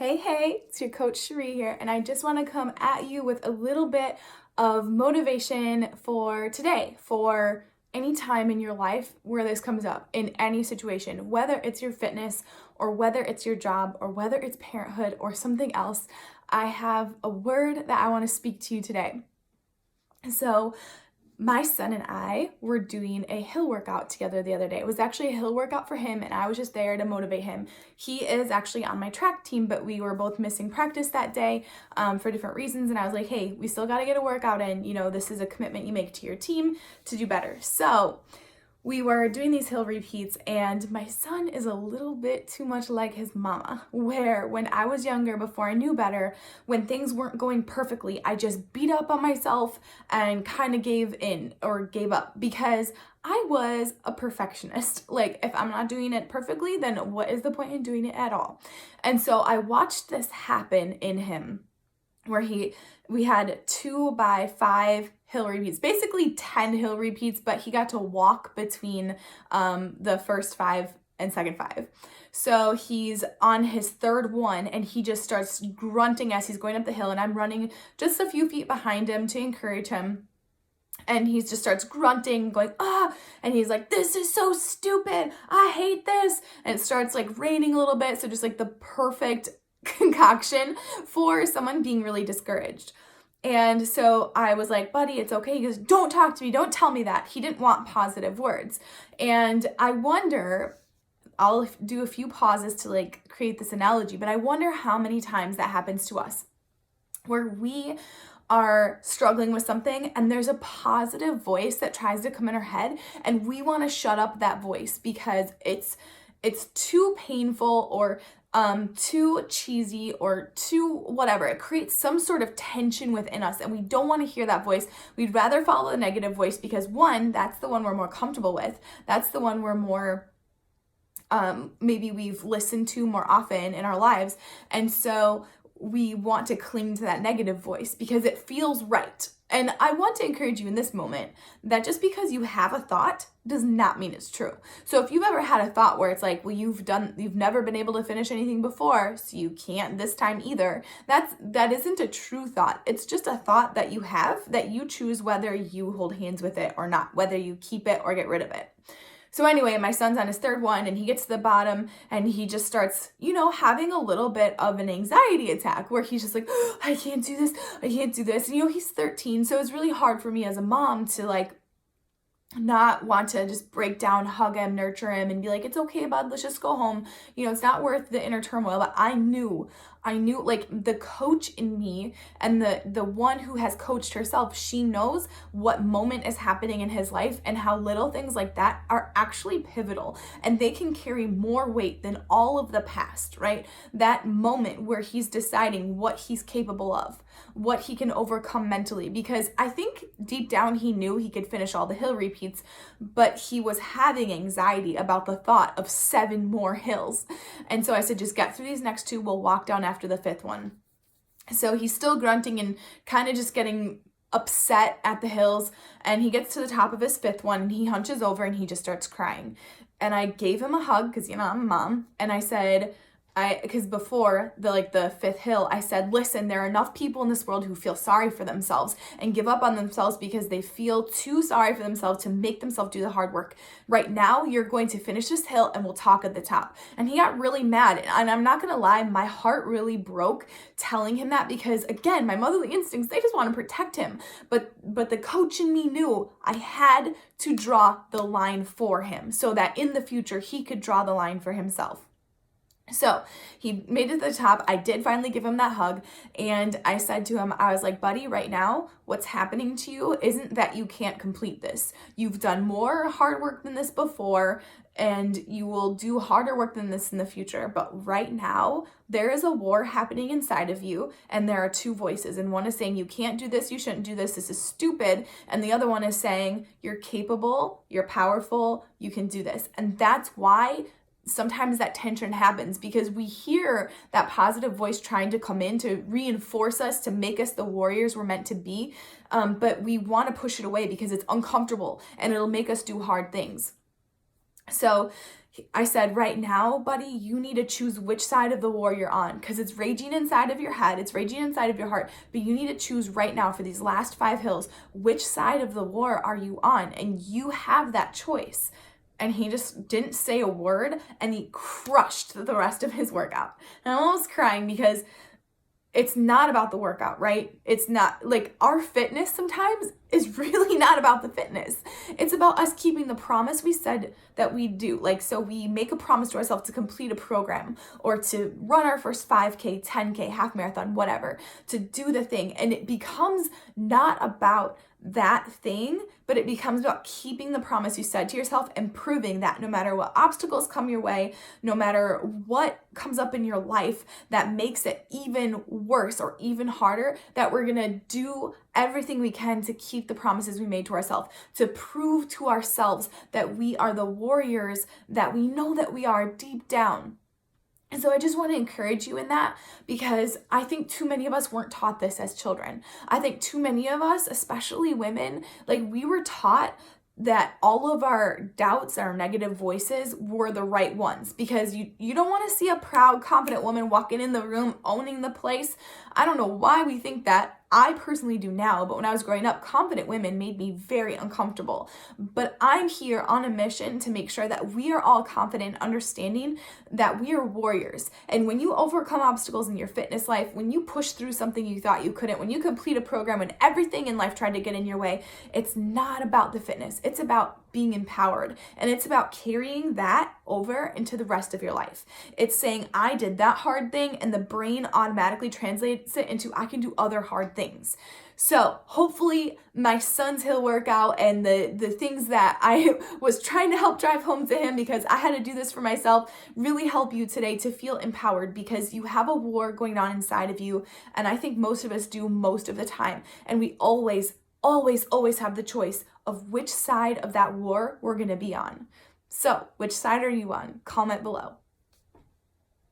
Hey, it's your coach Cherie here, and I just want to come at you with a little bit of motivation for today, for any time in your life where this comes up in any situation, whether it's your fitness or whether it's your job or whether it's parenthood or something else. I have a word that I want to speak to you today. So, my son and I were doing a hill workout together the other day. It was actually a hill workout for him, and I was just there to motivate him. He is actually on my track team, but we were both missing practice that day for different reasons. And I was like, hey, we still got to get a workout in. You know, this is a commitment you make to your team to do better. So we were doing these hill repeats, and my son is a little bit too much like his mama, where when I was younger, before I knew better, when things weren't going perfectly, I just beat up on myself and kind of gave in or gave up because I was a perfectionist. Like, if I'm not doing it perfectly, then what is the point in doing it at all? And so I watched this happen in him where we had 2x5 hill repeats, basically 10 hill repeats, but he got to walk between the first 5 and second 5. So he's on his third one and he just starts grunting as he's going up the hill, and I'm running just a few feet behind him to encourage him. And he just starts grunting, going, and he's like, this is so stupid. I hate this. And it starts like raining a little bit. So just like the perfect concoction for someone being really discouraged. And so I was like, buddy, it's okay. He goes, don't talk to me. Don't tell me that. He didn't want positive words. And I wonder, I'll do a few pauses to like create this analogy, but I wonder how many times that happens to us where we are struggling with something and there's a positive voice that tries to come in our head, and we want to shut up that voice because it's too painful or too cheesy or too whatever. It creates some sort of tension within us, and we don't want to hear that voice. We'd rather follow the negative voice because, one, that's the one we're more comfortable with. That's the one we're more maybe we've listened to more often in our lives. And so we want to cling to that negative voice because it feels right. And I want to encourage you in this moment that just because you have a thought does not mean it's true. So if you've ever had a thought where it's like, well, you've never been able to finish anything before, so you can't this time either, that isn't a true thought. It's just a thought that you have that you choose whether you hold hands with it or not, whether you keep it or get rid of it. So anyway, my son's on his third one and he gets to the bottom and he just starts, having a little bit of an anxiety attack where he's just like, I can't do this. And, he's 13. So it's really hard for me as a mom to like not want to just break down, hug him, nurture him, and be like, it's okay, bud, let's just go home. It's not worth the inner turmoil. But I knew like the coach in me and the one who has coached herself, she knows what moment is happening in his life and how little things like that are actually pivotal, and they can carry more weight than all of the past, right? That moment where he's deciding what he's capable of, what he can overcome mentally, because I think deep down he knew he could finish all the hill repeats, but he was having anxiety about the thought of 7 more hills. And so I said, just get through these next 2, we'll walk down after the 5th one. So he's still grunting and kind of just getting upset at the hills, and he gets to the top of his 5th one and he hunches over and he just starts crying. And I gave him a hug because, I'm a mom, and I said, because before the 5th hill, I said, listen, there are enough people in this world who feel sorry for themselves and give up on themselves because they feel too sorry for themselves to make themselves do the hard work. Right now, you're going to finish this hill and we'll talk at the top. And he got really mad. And I'm not going to lie, my heart really broke telling him that because, again, my motherly instincts, they just want to protect him. But the coach in me knew I had to draw the line for him so that in the future, he could draw the line for himself. So he made it to the top. I did finally give him that hug, and I said to him, I was like, buddy, right now, what's happening to you isn't that you can't complete this. You've done more hard work than this before, and you will do harder work than this in the future. But right now, there is a war happening inside of you, and there are 2 voices. And one is saying, you can't do this, you shouldn't do this, this is stupid. And the other one is saying, you're capable, you're powerful, you can do this. And that's why sometimes that tension happens, because we hear that positive voice trying to come in to reinforce us, to make us the warriors we're meant to be. But we want to push it away because it's uncomfortable and it'll make us do hard things. So I said, right now, buddy, you need to choose which side of the war you're on, because it's raging inside of your head, it's raging inside of your heart, but you need to choose right now for these last 5 hills, which side of the war are you on? And you have that choice. And he just didn't say a word, and he crushed the rest of his workout. And I'm almost crying because it's not about the workout, right? It's not, like, our fitness sometimes is really not about the fitness. It's about us keeping the promise we said that we do. Like, so we make a promise to ourselves to complete a program or to run our first 5K, 10K, half marathon, whatever, to do the thing. And it becomes not about that thing, but it becomes about keeping the promise you said to yourself and proving that no matter what obstacles come your way, no matter what comes up in your life that makes it even worse or even harder, that we're gonna do everything we can to keep the promises we made to ourselves, to prove to ourselves that we are the warriors that we know that we are deep down. And so I just want to encourage you in that, because I think too many of us weren't taught this as children. I think too many of us, especially women, like, we were taught that all of our doubts, our negative voices were the right ones, because you don't want to see a proud, confident woman walking in the room owning the place. I don't know why we think that. I personally do now, but when I was growing up, confident women made me very uncomfortable. But I'm here on a mission to make sure that we are all confident, understanding that we are warriors. And when you overcome obstacles in your fitness life, when you push through something you thought you couldn't, when you complete a program when everything in life tried to get in your way, it's not about the fitness. It's about being empowered, and it's about carrying that over into the rest of your life. It's saying, I did that hard thing, and the brain automatically translates it into, I can do other hard things. So hopefully my son's hill workout and the things that I was trying to help drive home to him, because I had to do this for myself, really help you today to feel empowered, because you have a war going on inside of you. And I think most of us do most of the time. And we always have the choice of which side of that war we're going to be on. So, which side are you on? Comment below.